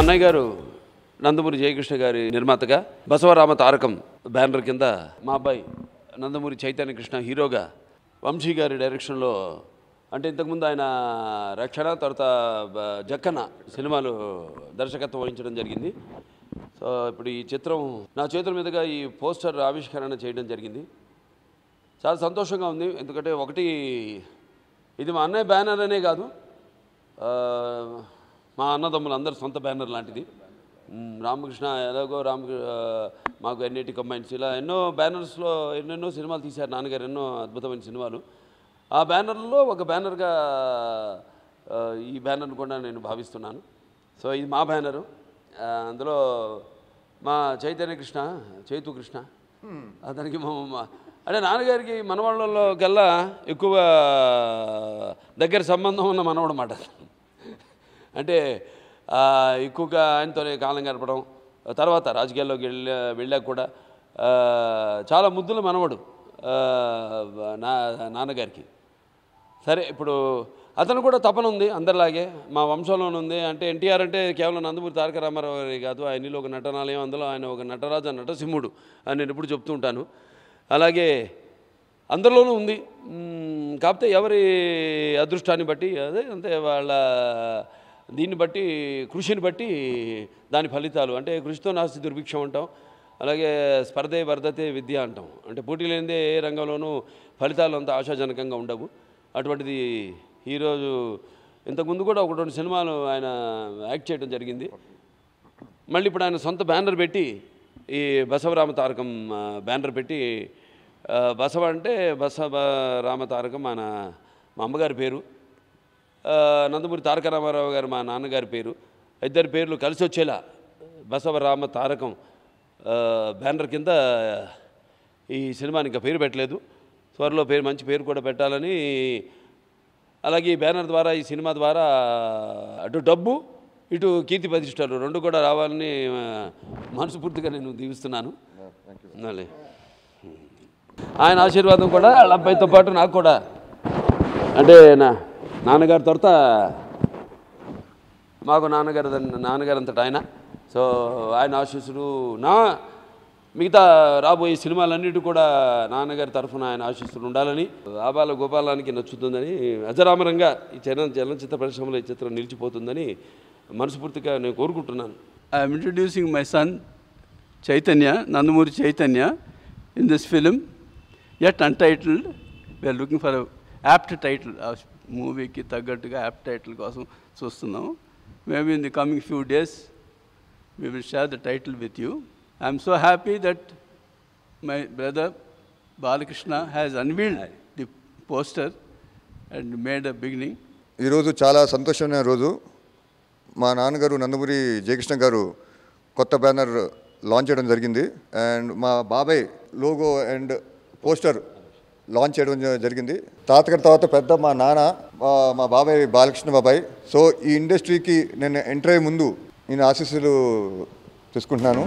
అన్నయ్య గారు నందమూరి జయకృష్ణ గారి నిర్మాతగా బసవరామ తారకం బ్యానర్ కింద మా అబ్బాయి నందమూరి చైతన్య కృష్ణ హీరోగా వంశీ గారి డైరెక్షన్లో అంటే ఇంతకుముందు ఆయన రక్షణ తర్వాత జక్కన సినిమాలు దర్శకత్వం వహించడం జరిగింది. సో ఇప్పుడు ఈ చిత్రం నా చేతుల మీదుగా ఈ పోస్టర్ ఆవిష్కరణ చేయడం జరిగింది. చాలా సంతోషంగా ఉంది. ఎందుకంటే ఒకటి ఇది మా అన్నయ్య బ్యానర్ అనే కాదు, మా అన్నదమ్ములు అందరు సొంత బ్యానర్ లాంటిది. రామకృష్ణ ఎలాగో మాకు ఎన్ఐటి కంబైన్స్ ఇలా ఎన్నో బ్యానర్స్లో ఎన్నెన్నో సినిమాలు తీశారు నాన్నగారు, ఎన్నో అద్భుతమైన సినిమాలు. ఆ బ్యానర్లో ఒక బ్యానర్గా ఈ బ్యానర్ను కూడా నేను భావిస్తున్నాను. సో ఇది మా బ్యానరు. అందులో మా చైతన్య కృష్ణ చైతు కృష్ణ అతనికి అంటే నాన్నగారికి మనవాళ్ళలో కల్లా ఎక్కువ దగ్గర సంబంధం ఉన్న మనవాడు మాట. అంటే ఎక్కువగా ఆయనతోనే కాలం గడపడం, తర్వాత రాజకీయాల్లోకి వెళ్ళాక కూడా చాలా ముద్దుల మనవడు నాన్నగారికి. సరే ఇప్పుడు అతను కూడా తపన ఉంది అందరిలాగే, మా వంశంలోనే ఉంది. అంటే ఎన్టీఆర్ అంటే కేవలం నందమూరి తారక రామారావు గారి కాదు, ఆయనలో ఒక నటనాలయం, అందులో ఆయన ఒక నటరాజ నటసింహుడు అని నేను ఎప్పుడు చెప్తూ ఉంటాను. అలాగే అందరిలోనూ ఉంది. కాకపోతే ఎవరి అదృష్టాన్ని బట్టి అదే అంతే వాళ్ళ దీన్ని బట్టి కృషిని బట్టి దాని ఫలితాలు. అంటే కృషితో నాస్తి దుర్భిక్షం అంటాం, అలాగే స్పర్ధే వర్ధతే విద్య అంటాం. అంటే పోటీ లేనిదే ఏ రంగంలోనూ ఫలితాలు అంత ఆశాజనకంగా ఉండవు. అటువంటిది ఈరోజు ఇంతకుముందు కూడా ఒక 2 సినిమాలు ఆయన యాక్ట్ చేయడం జరిగింది. మళ్ళీ ఇప్పుడు ఆయన సొంత బ్యానర్ పెట్టి ఈ బసవరామ తారకం బ్యానర్ పెట్టి, బసవ అంటే బసవరామ తారకం మా అమ్మగారి పేరు, నందమూరి తారక రామారావు గారు మా నాన్నగారి పేరు, ఇద్దరి పేర్లు కలిసి వచ్చేలా బసవరామ తారకం బ్యానర్ కింద ఈ సినిమాని ఇంకా పేరు పెట్టలేదు. త్వరలో మంచి పేరు కూడా పెట్టాలని, అలాగే ఈ బ్యానర్ ద్వారా ఈ సినిమా ద్వారా అటు డబ్బు ఇటు కీర్తి ప్రతిష్టలు 2 కూడా రావాలని మనస్ఫూర్తిగా నేను దీవిస్తున్నాను. ఆయన ఆశీర్వాదం కూడా వాళ్ళ అబ్బాయితో పాటు నాకు కూడా, అంటే నాన్నగారి తర్వాత మాకు నాన్నగారు అంతటా ఆయన. సో ఆయన ఆశీస్సులు మిగతా రాబోయే సినిమాలన్నిటి కూడా నాన్నగారి తరఫున ఆయన ఆశీస్సులు ఉండాలని, ఆబాల గోపాలానికి నచ్చుతుందని, అజరామరంగా ఈ చలనచిత్ర పరిశ్రమలో ఈ చిత్రం నిలిచిపోతుందని మనస్ఫూర్తిగా నేను కోరుకుంటున్నాను. I'm introducing my son Chaitanya, Nandamuri Chaitanya, in this film, yet untitled. We're looking for apt title. ఆ మూవీకి తగ్గట్టుగా యాప్ట్ టైటిల్ కోసం చూస్తున్నాం. Maybe in the coming few days we will share the title with you. I am so happy that my brother Balakrishna has unveiled the poster and made a beginning. ఈ రోజు చాలా సంతోషమైన రోజు. మా నాన్నగారు నందమూరి జయకృష్ణ గారు కొత్త బ్యానర్ లాంచ్ చేయడం జరిగింది. అండ్ మా బాబాయ్ లోగో అండ్ పోస్టర్ లాంచ్ చేయడం జరిగింది. తాతగారి తర్వాత పెద్ద మా నాన్న, మా బాబాయ్ బాలకృష్ణ బాబాయ్. సో ఈ ఇండస్ట్రీకి నేను ఎంటర్ అయ్యే ముందు నేను ఆశీస్సులు తీసుకుంటున్నాను.